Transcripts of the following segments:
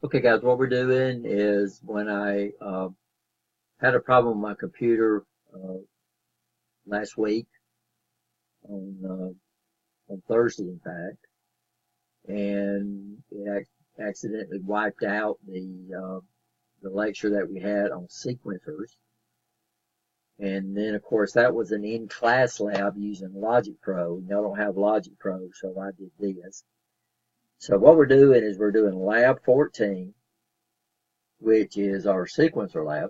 Okay, guys, what we're doing is when I had a problem with my computer last week on Thursday, in fact, and it accidentally wiped out the lecture that we had on sequencers. And then, of course, that was an in-class lab using Logic Pro. Y'all don't have Logic Pro, so I did this. So what we're doing is we're doing Lab 14, which is our sequencer lab.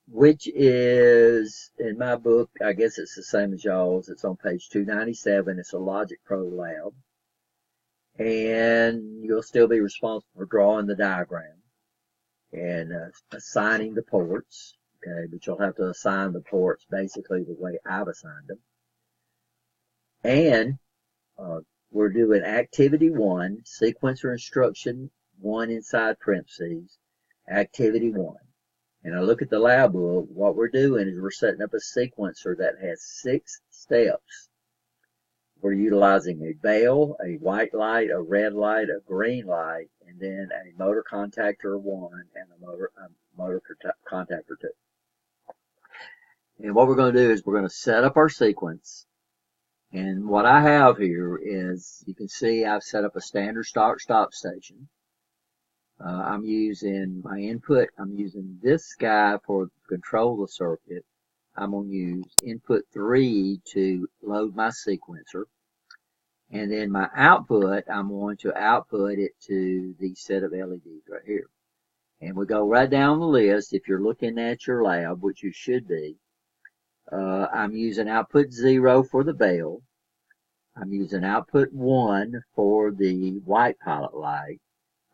Which is in my book, I guess it's the same as y'all's. It's on page 297. It's a Logic Pro lab. And you'll still be responsible for drawing the diagram and assigning the ports. Okay, but you'll have to assign the ports basically the way I've assigned them. And we're doing activity 1, sequencer instruction 1 inside parentheses, activity 1. And I look at the lab book, what we're doing is we're setting up a sequencer that has 6 steps. We're utilizing a veil, a white light, a red light, a green light, and then a motor contactor 1 and a motor contactor 2. And what we're going to do is we're going to set up our sequence. And what I have here is, you can see I've set up a standard start-stop station. I'm using my input. I'm using this guy for control the circuit. I'm going to use input 3 to load my sequencer. And then my output, I'm going to output it to the set of LEDs right here. And we go right down the list. If you're looking at your lab, which you should be, I'm using output 0 for the veil. I'm using output 1 for the white pilot light.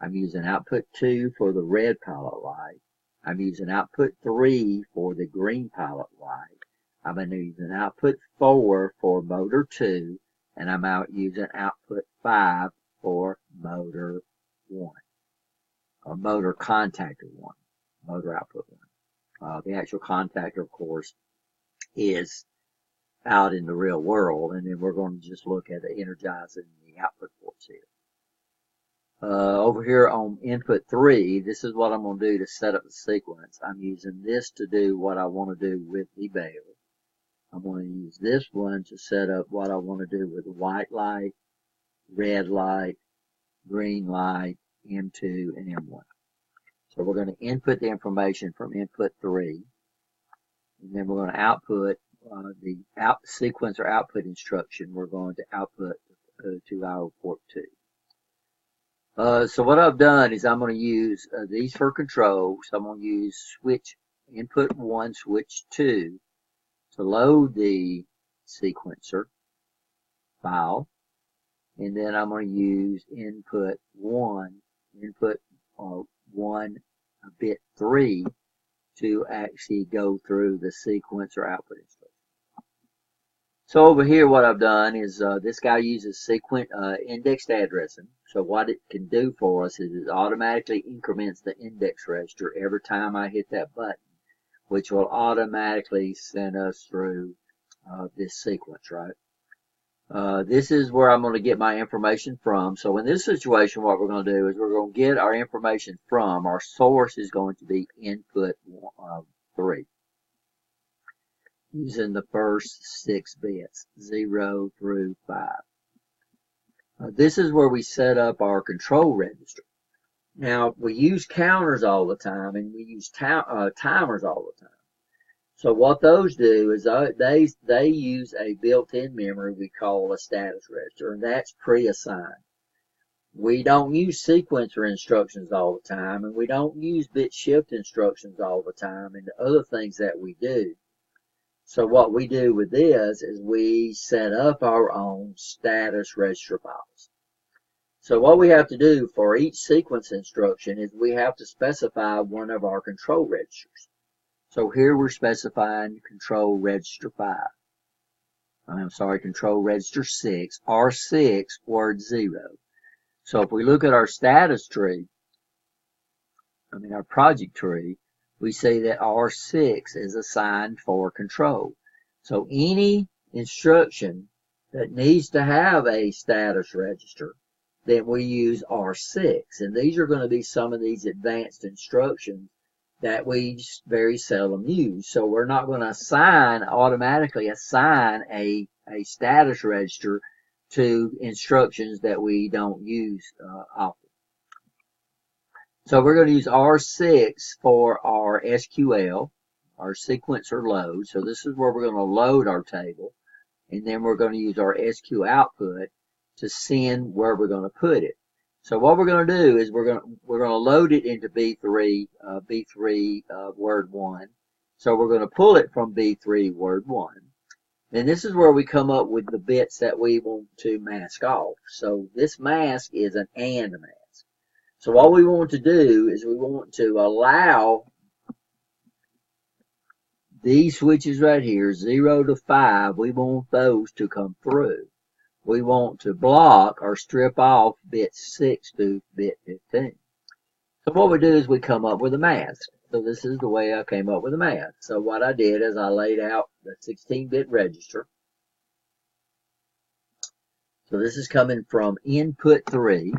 I'm using output 2 for the red pilot light. I'm using output 3 for the green pilot light. I'm using output 4 for motor 2, and I'm using output 5 for motor 1, or motor contactor 1, motor output 1. The actual contactor, of course, is out in the real world, and then we're going to just look at the energizing the output ports here. Over here on input 3, this is what I'm going to do to set up the sequence. I'm using this to do what I want to do with the veil. I'm going to use this one to set up what I want to do with the white light, red light, green light, M2, and M1. So we're going to input the information from input 3, and then we're going to output the sequencer output instruction. We're going to output to our port 2. So what I've done is I'm going to use these for control. So I'm going to use switch input 1, switch 2 to load the sequencer file. And then I'm going to use input 1 bit 3 to actually go through the sequencer output instruction. So over here, what I've done is this guy uses indexed addressing. So what it can do for us is it automatically increments the index register every time I hit that button, which will automatically send us through this sequence, right? This is where I'm going to get my information from. So in this situation, what we're going to do is we're going to get our information from, our source is going to be input 3. Using the first 6 bits, 0 through 5. This is where we set up our control register. Now, we use counters all the time, and we use timers all the time. So what those do is they use a built-in memory we call a status register, and that's pre-assigned. We don't use sequencer instructions all the time, and we don't use bit shift instructions all the time, and the other things that we do. So what we do with this is we set up our own status register files. So what we have to do for each sequence instruction is we have to specify one of our control registers. So here we're specifying control register 5. Control register 6, R6, word 0. So if we look at our status tree, our project tree, we see that R6 is assigned for control. So any instruction that needs to have a status register, then we use R6. And these are going to be some of these advanced instructions that we very seldom use. So we're not going to automatically assign a status register to instructions that we don't use often. So we're going to use R6 for our SQL, our sequencer load. So this is where we're going to load our table. And then we're going to use our SQ output to send where we're going to put it. So what we're going to do is we're going to load it into B3 word 1. So we're going to pull it from B3 word 1. And this is where we come up with the bits that we want to mask off. So this mask is an AND mask. So what we want to do is we want to allow these switches right here, 0 to 5, we want those to come through. We want to block or strip off bits 6 to bit 15. So what we do is we come up with a mask. So this is the way I came up with a mask. So what I did is I laid out the 16-bit register. So this is coming from input 3.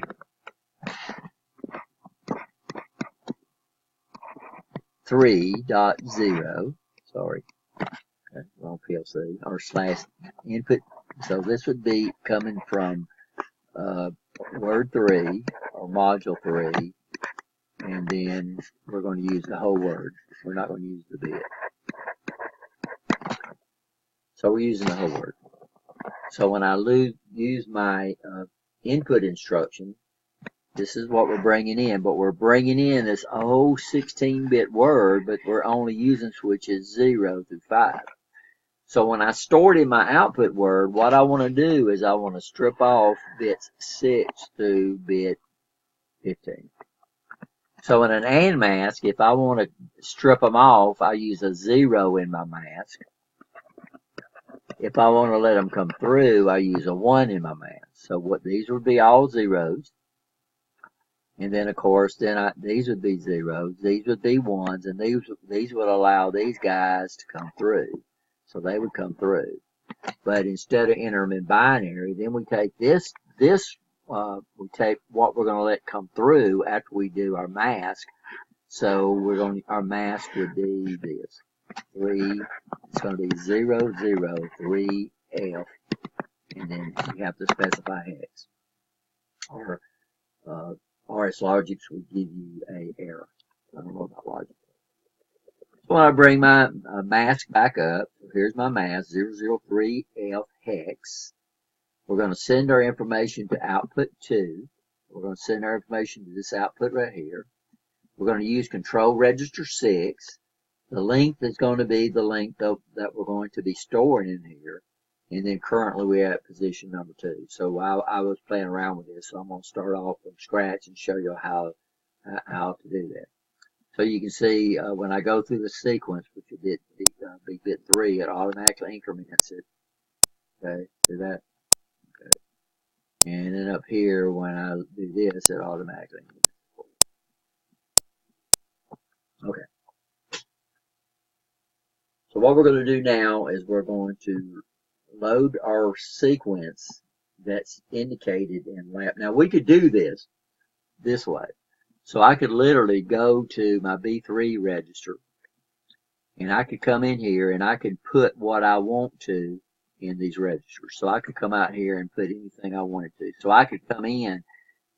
Sorry, okay, wrong PLC, or slash input. So this would be coming from word 3 or module 3, and then we're going to use the whole word. We're not going to use the bit. So we're using the whole word. So when I use my input instruction, this is what we're bringing in, but we're bringing in this whole 16-bit word, but we're only using switches 0 through 5. So when I store it in my output word, what I want to do is I want to strip off bits 6 through bit 15. So in an AND mask, if I want to strip them off, I use a 0 in my mask. If I want to let them come through, I use a 1 in my mask. So what these would be all zeros. And then, of course, these would be zeros, these would be ones, and these would allow these guys to come through. So they would come through. But instead of entering them in binary, then we take we take what we're going to let come through after we do our mask. So our mask would be this. 3, it's going to be 0, 0, 3, F, and then you have to specify hex. Or RS Logix would give you a error. I don't know about Logix. So when I bring my mask back up, here's my mask, 003F hex. We're going to send our information to output 2. We're going to send our information to this output right here. We're going to use control register 6. The length is going to be the length that we're going to be storing in here. And then currently we're at position number 2. So I was playing around with this, so I'm going to start off from scratch and show you how to do that. So you can see when I go through the sequence, which would be bit 3, it automatically increments it. Okay, see that? Okay. And then up here, when I do this, it automatically increments it. Okay. So what we're going to do now is we're going to load our sequence that's indicated in lab. Now we could do this way. So I could literally go to my B3 register and I could come in here and I could put what I want to in these registers. So I could come out here and put anything I wanted to. So I could come in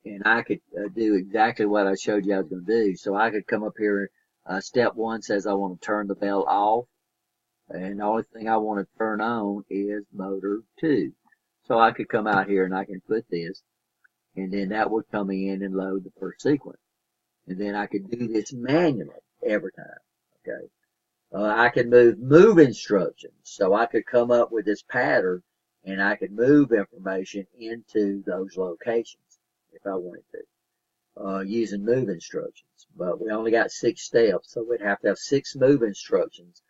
and I could do exactly what I showed you I was going to do. So I could come up here, step 1 says I want to turn the bell off. And the only thing I want to turn on is motor 2. So I could come out here and I can put this, and then that would come in and load the first sequence. And then I could do this manually every time. Okay. I could move instructions. So I could come up with this pattern and I could move information into those locations if I wanted to, using move instructions. But we only got 6 steps, so we'd have to have 6 move instructions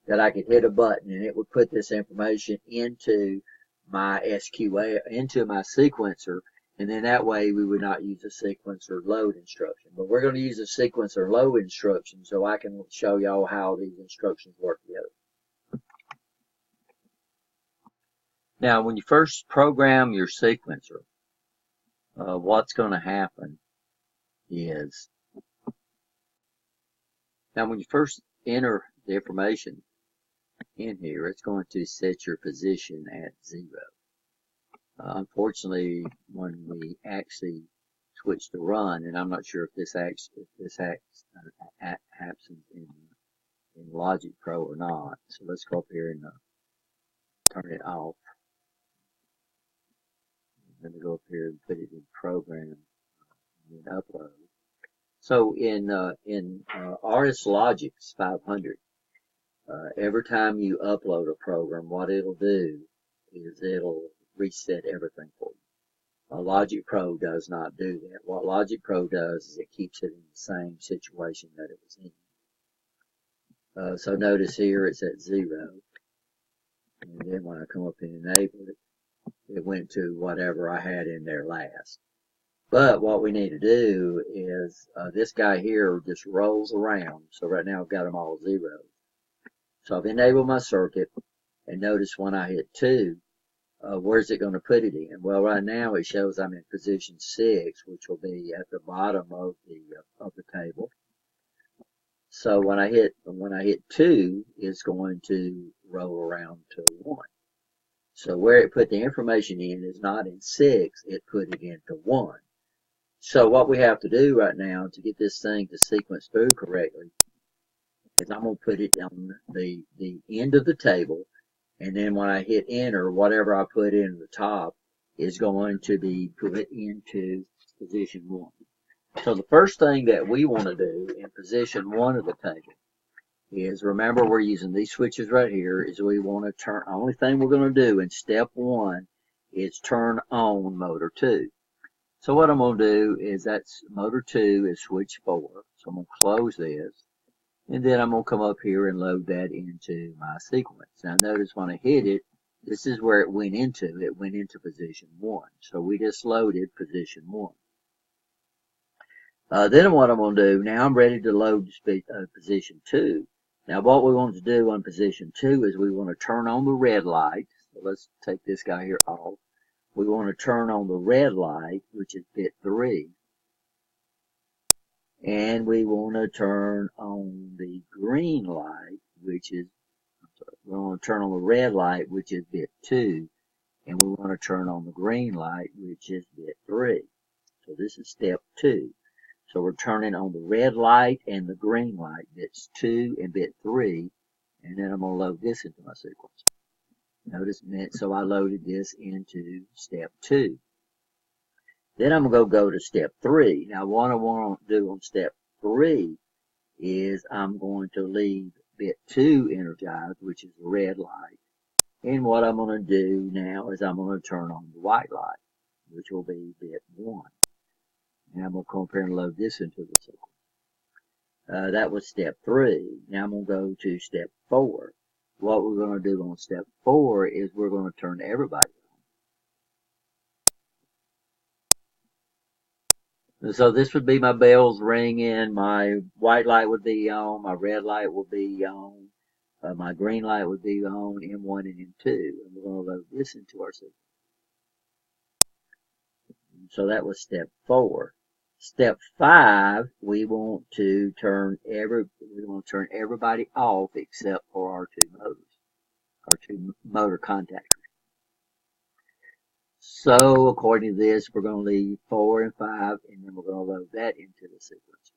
that I could hit a button and it would put this information into my SQL, into my sequencer, and then that way we would not use a sequencer load instruction. But we're going to use a sequencer load instruction so I can show y'all how these instructions work together. Now, when you first program your sequencer, what's going to happen is, now when you first enter the information in here, it's going to set your position at 0. Unfortunately, when we actually switch to run, and I'm not sure if this happens in Logic Pro or not. So let's go up here and turn it off. I'm going to go up here and put it in program and upload. So in Artist Logic 500, every time you upload a program, what it'll do is it'll reset everything for you. Logic Pro does not do that. What Logic Pro does is it keeps it in the same situation that it was in. So notice here it's at 0. And then when I come up and enable it, it went to whatever I had in there last. But what we need to do is this guy here just rolls around. So right now I've got them all 0. So I've enabled my circuit, and notice when I hit 2, where's it going to put it in? Well, right now it shows I'm in position 6, which will be at the bottom of the table. So when I hit 2, it's going to roll around to 1. So where it put the information in is not in 6, it put it into 1. So what we have to do right now to get this thing to sequence through correctly is I'm going to put it on the end of the table, and then when I hit enter, whatever I put in the top is going to be put into position 1. So the first thing that we want to do in position 1 of the table is, remember we're using these switches right here, is we want to turn, the only thing we're going to do in step 1 is turn on motor 2. So what I'm going to do is, that's motor 2 is switch 4. So I'm going to close this, and then I'm going to come up here and load that into my sequence. Now notice when I hit it, this is where it went into. It went into position 1. So we just loaded position 1. Then what I'm going to do, now I'm ready to load position 2. Now what we want to do on position 2 is we want to turn on the red light. So let's take this guy here off. We want to turn on the red light, which is bit 3. And we want to turn on the green light, which is, we want to turn on the red light, which is bit 2. And we want to turn on the green light, which is bit 3. So this is step 2. So we're turning on the red light and the green light, bits 2 and bit 3. And then I'm going to load this into my sequence. Notice, so I loaded this into step 2. Then I'm going to go to step 3. Now what I want to do on step 3 is I'm going to leave bit 2 energized, which is the red light. And what I'm going to do now is I'm going to turn on the white light, which will be bit 1. Now I'm going to come up here and load this into the sequence. That was step 3. Now I'm going to go to step 4. What we're going to do on step 4 is we're going to turn everybody on. So this would be my bells ringing, my white light would be on, my red light would be on, my green light would be on, M1 and M2. And we're going to load this into our sequence. So that was step 4. Step 5, we want to turn everybody off except for our 2 motors, our 2 motor contactors. So according to this, we're going to leave 4 and 5, and then we're going to load that into the sequence.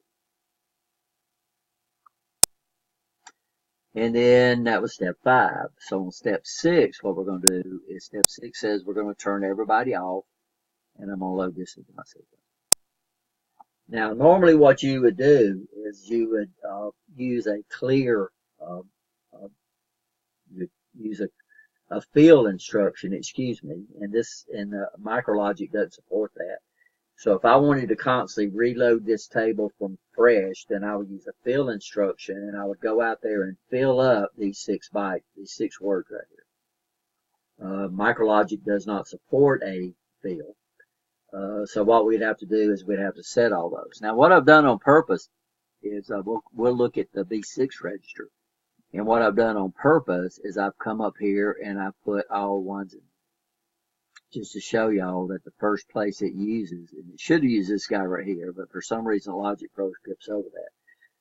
And then that was step 5. So on step 6, what we're going to do is, step 6 says we're going to turn everybody off, and I'm going to load this into my sequence. Now, normally what you would do is you would use a clear, use a field instruction, excuse me, and this, and MicroLogic doesn't support that. So if I wanted to constantly reload this table from fresh, then I would use a fill instruction, and I would go out there and fill up these 6 bytes, these 6 words right here. MicroLogic does not support a fill. So what we'd have to do is we'd have to set all those. Now what I've done on purpose is we'll look at the B6 register. And what I've done on purpose is I've come up here and I've put all 1s just to show y'all that the first place it uses, and it should use this guy right here, but for some reason Logic Pro skips over that.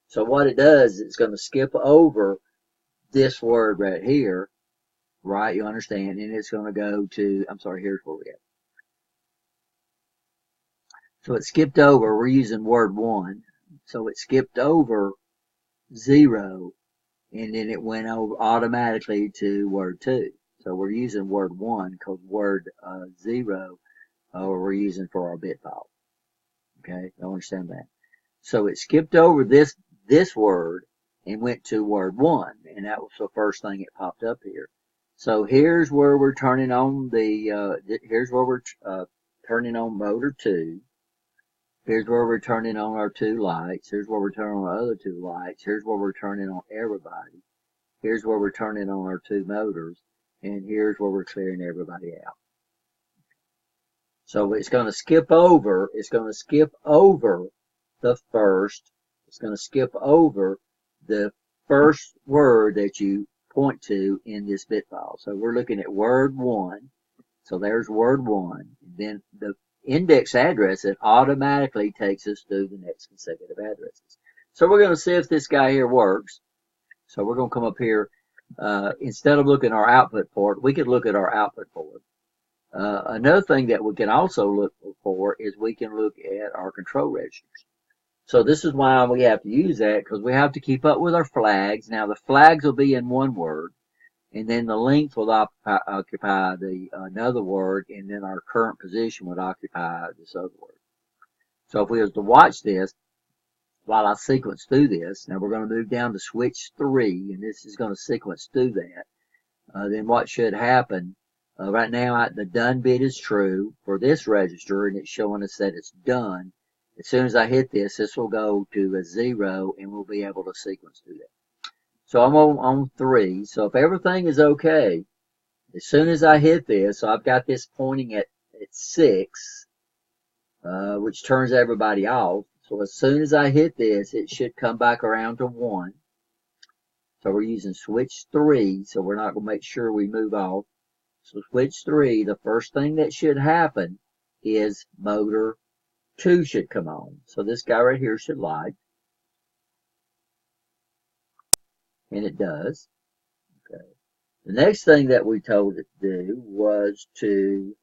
So what it does, it's going to skip over this word right here, right? You understand? And it's going to go to, I'm sorry, here's where we at. So it skipped over, we're using word 1. So it skipped over 0, and then it went over automatically to word 2. So we're using word 1 because word 0 we're using for our bit file. Okay, I understand that. So it skipped over this word and went to word 1, and that was the first thing it popped up here. So here's where we're turning on turning on motor 2. Here's where we're turning on our 2 lights. Here's where we're turning on our other 2 lights. Here's where we're turning on everybody. Here's where we're turning on our 2 motors. And here's where we're clearing everybody out. So it's going to skip over the first. It's going to skip over the first word that you point to in this bit file. So we're looking at word 1. So there's word 1. And then the index address, it automatically takes us through the next consecutive addresses. So we're going to see if this guy here works. So we're going to come up here. Instead of looking at our output port, we could look at our output port. Another thing that we can also look for is we can look at our control registers. So this is why we have to use that, because we have to keep up with our flags. Now the flags will be in one word, and then the length will occupy another word, and then our current position would occupy this other word. So if we was to watch this while I sequence through this, now we're going to move down to switch 3, and this is going to sequence through that. Then what should happen, right now the done bit is true for this register, and it's showing us that it's done. As soon as I hit this, this will go to a 0, and we'll be able to sequence through that. So I'm on 3. So if everything is okay, as soon as I hit this, so I've got this pointing at 6, which turns everybody off. So as soon as I hit this, it should come back around to 1. So we're using switch 3, so we're not going to make sure we move off. So switch 3, the first thing that should happen is motor 2 should come on. So this guy right here should light. And it does. Okay. The next thing that we told it to do was to,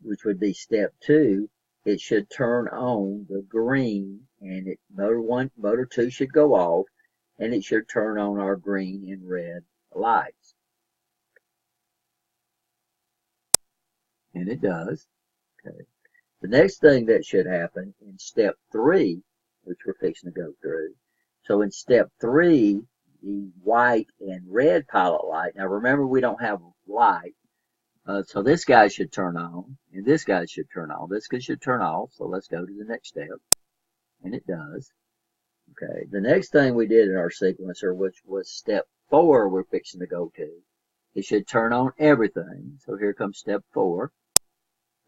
which would be step 2, it should turn on the green, and motor 2 should go off, and it should turn on our green and red lights. And it does. Okay. The next thing that should happen in step 3, which we're fixing to go through. So in step 3, the white and red pilot light. Now remember, we don't have light. So this guy should turn on, and this guy should turn on. This guy should turn off. So let's go to the next step. And it does. Okay. The next thing we did in our sequencer, which was step 4 we're fixing to go to, it should turn on everything. So here comes step 4.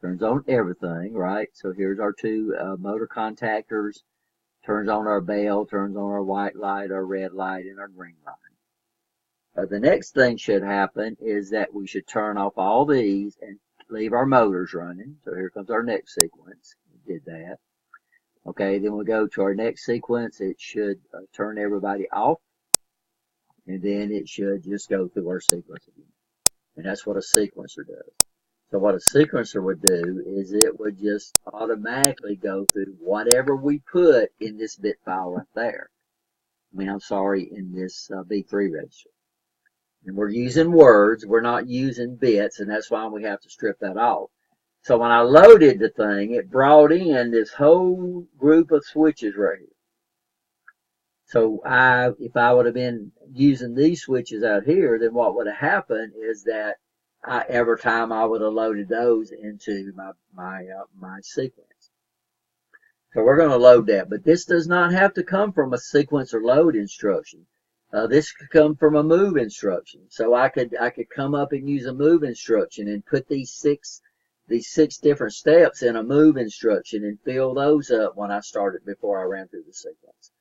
Turns on everything, right? So here's our 2 motor contactors. Turns on our bell, turns on our white light, our red light, and our green light. The next thing should happen is that we should turn off all these and leave our motors running. So here comes our next sequence. We did that. Okay, then we go to our next sequence. It should turn everybody off. And then it should just go through our sequence again. And that's what a sequencer does. So what a sequencer would do is it would just automatically go through whatever we put in this bit file right there. In this B3 register. And we're using words, we're not using bits, and that's why we have to strip that off. So when I loaded the thing, it brought in this whole group of switches right here. So if I would have been using these switches out here, then what would have happened is that every time I would have loaded those into my sequence. So we're going to load that, but this does not have to come from a sequencer load instruction. This could come from a move instruction. So I could come up and use a move instruction and put these six different steps in a move instruction and fill those up when I started before I ran through the sequence.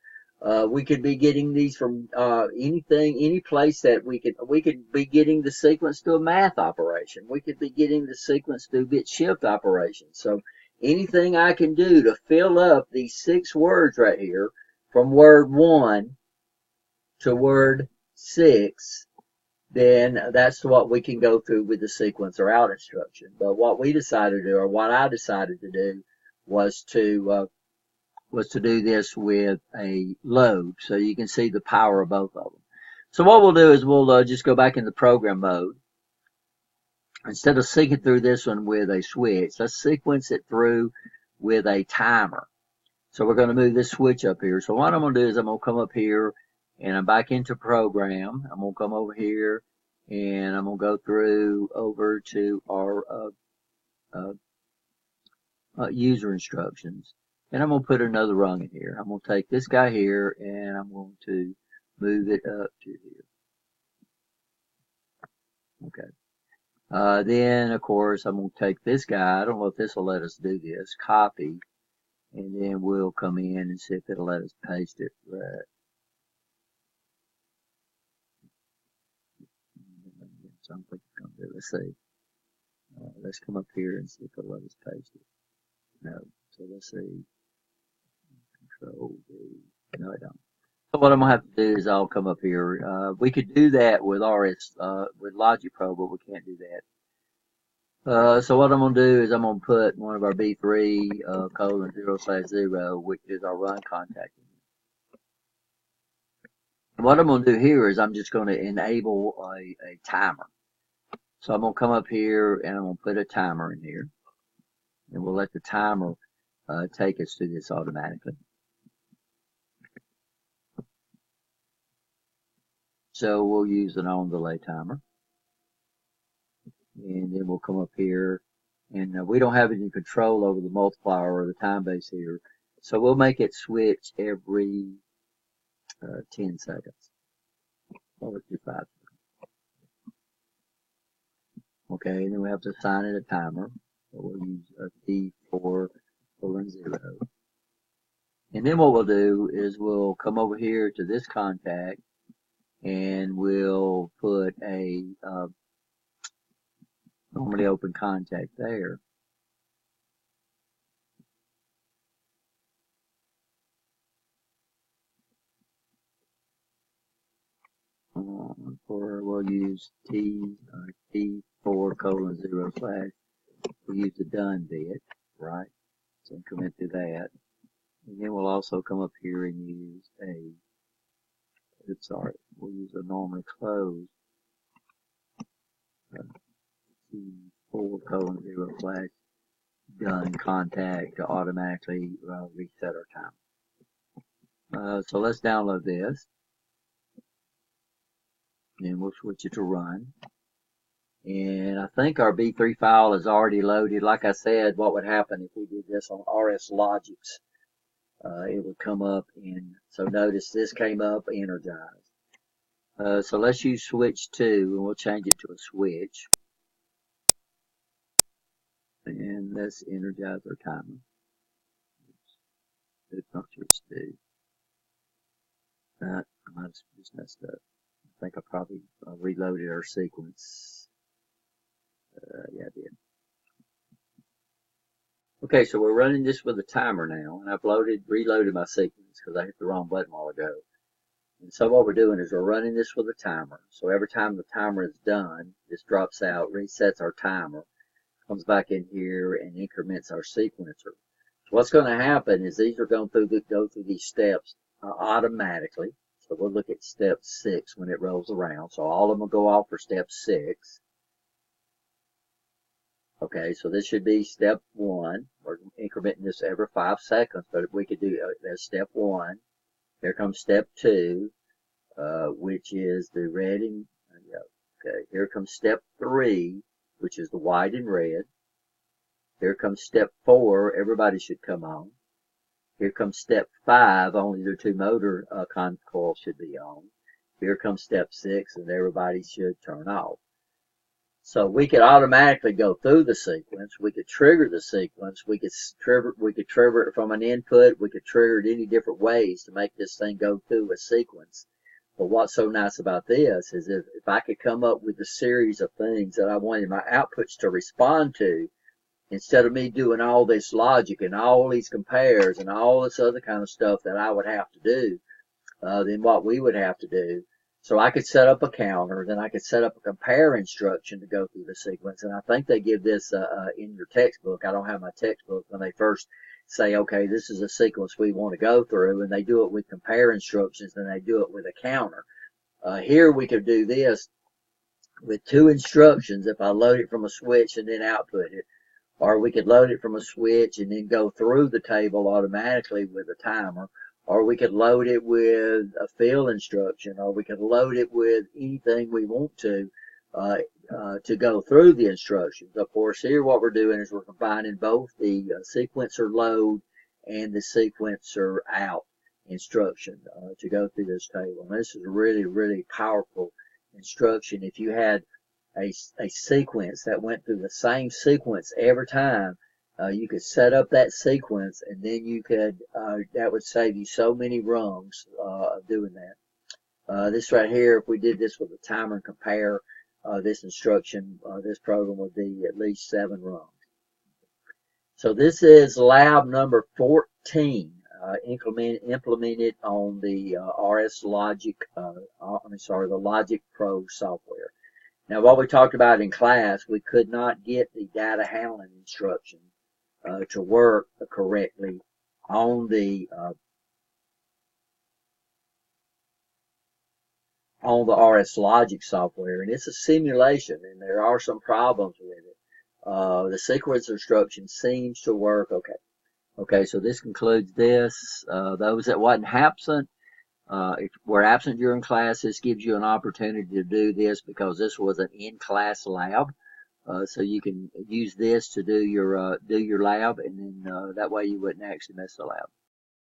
We could be getting these from any place that we could be getting the sequence to a math operation. We could be getting the sequence to bit shift operations. So anything I can do to fill up these 6 words right here from word 1 to word 6, then that's what we can go through with the sequencer out instruction. But what we decided to do, or what I decided to do, was to do this with a load, so you can see the power of both of them. So what we'll do is we'll just go back into program mode. Instead of syncing through this one with a switch, let's sequence it through with a timer. So we're going to move this switch up here. So what I'm going to do is I'm going to come up here and I'm back into program. I'm going to come over here and I'm going to go through over to our user instructions. And I'm going to put another rung in here. I'm going to take this guy here and I'm going to move it up to here. Okay. Then, of course, I'm going to take this guy. I don't know if this will let us do this. Copy. And then we'll come in and see if it'll let us paste it right. Something it's going to do. Let's see. Let's come up here and see if it'll let us paste it. No. So let's see. Control V. No, I don't. So what I'm gonna have to do is I'll come up here. We could do that with with Logic Pro, but we can't do that. So what I'm gonna do is I'm gonna put one of our B3 :0/0, which is our run contact. What I'm gonna do here is I'm just gonna enable a timer. So I'm gonna come up here and I'm gonna put a timer in here, and we'll let the timer take us through this automatically. So we'll use an on delay timer. And then we'll come up here and we don't have any control over the multiplier or the time base here. So we'll make it switch every 10 seconds. Well, let's do 5 seconds. Okay, and then we have to assign it a timer. So we'll use a D4:0. And then what we'll do is we'll come over here to this contact and we'll put a normally open contact there. We'll use T4:0/. We'll use the done bit, right? So increment to that. And then we'll also come up here and use we'll use a normally closed T4:0/ done contact to automatically reset our time. So let's download this. And we'll switch it to run. And I think our B3 file is already loaded. Like I said, what would happen if we did this on RS Logix? It would come up, and so notice this came up energized. So let's use switch 2, and we'll change it to a switch. And let's energize our timer. It's not switch 2. I might have just messed up. I think I probably reloaded our sequence. Yeah, I did. Okay, so we're running this with a timer now, and I've reloaded my sequence because I hit the wrong button a while ago. And so what we're doing is we're running this with a timer. So every time the timer is done, this drops out, resets our timer, comes back in here, and increments our sequencer. So what's going to happen is these are going to go through these steps automatically. So we'll look at step 6 when it rolls around. So all of them will go off for step 6. Okay, so this should be step 1. We're incrementing this every 5 seconds, but if we could do that's step 1. Here comes step 2, which is the red and okay. Here comes step 3, which is the white and red. Here comes step 4. Everybody should come on. Here comes step 5, only the 2 motor coils should be on. Here comes step 6, and everybody should turn off. So we could automatically go through the sequence. We could trigger the sequence. We could trigger it from an input. We could trigger it any different ways to make this thing go through a sequence. But what's so nice about this is if I could come up with a series of things that I wanted my outputs to respond to, instead of me doing all this logic and all these compares and all this other kind of stuff that I would have to do, then what we would have to do. So I could set up a counter, then I could set up a compare instruction to go through the sequence. And I think they give this in your textbook. I don't have my textbook. When they first say, okay, this is a sequence we want to go through, and they do it with compare instructions, then they do it with a counter. Here we could do this with two instructions if I load it from a switch and then output it. Or we could load it from a switch and then go through the table automatically with a timer. Or we could load it with a fill instruction, or we could load it with anything we want to go through the instructions. Of course, here what we're doing is we're combining both the sequencer load and the sequencer out instruction to go through this table. And this is a really, really powerful instruction. If you had a sequence that went through the same sequence every time, you could set up that sequence, and then you could, that would save you so many rungs of doing that. This right here, if we did this with a timer and compare, this instruction, this program would be at least 7 rungs. So this is lab number 14, implemented on the RS Logic, the Logic Pro software. Now, what we talked about in class, we could not get the data handling instruction to work correctly on the RS Logic software, and it's a simulation, and there are some problems with it. The sequence instruction seems to work okay. Okay, so this concludes this. Those that wasn't absent, if we're absent during class, this gives you an opportunity to do this because this was an in-class lab. So you can use this to do your lab, and then that way you wouldn't actually miss the lab.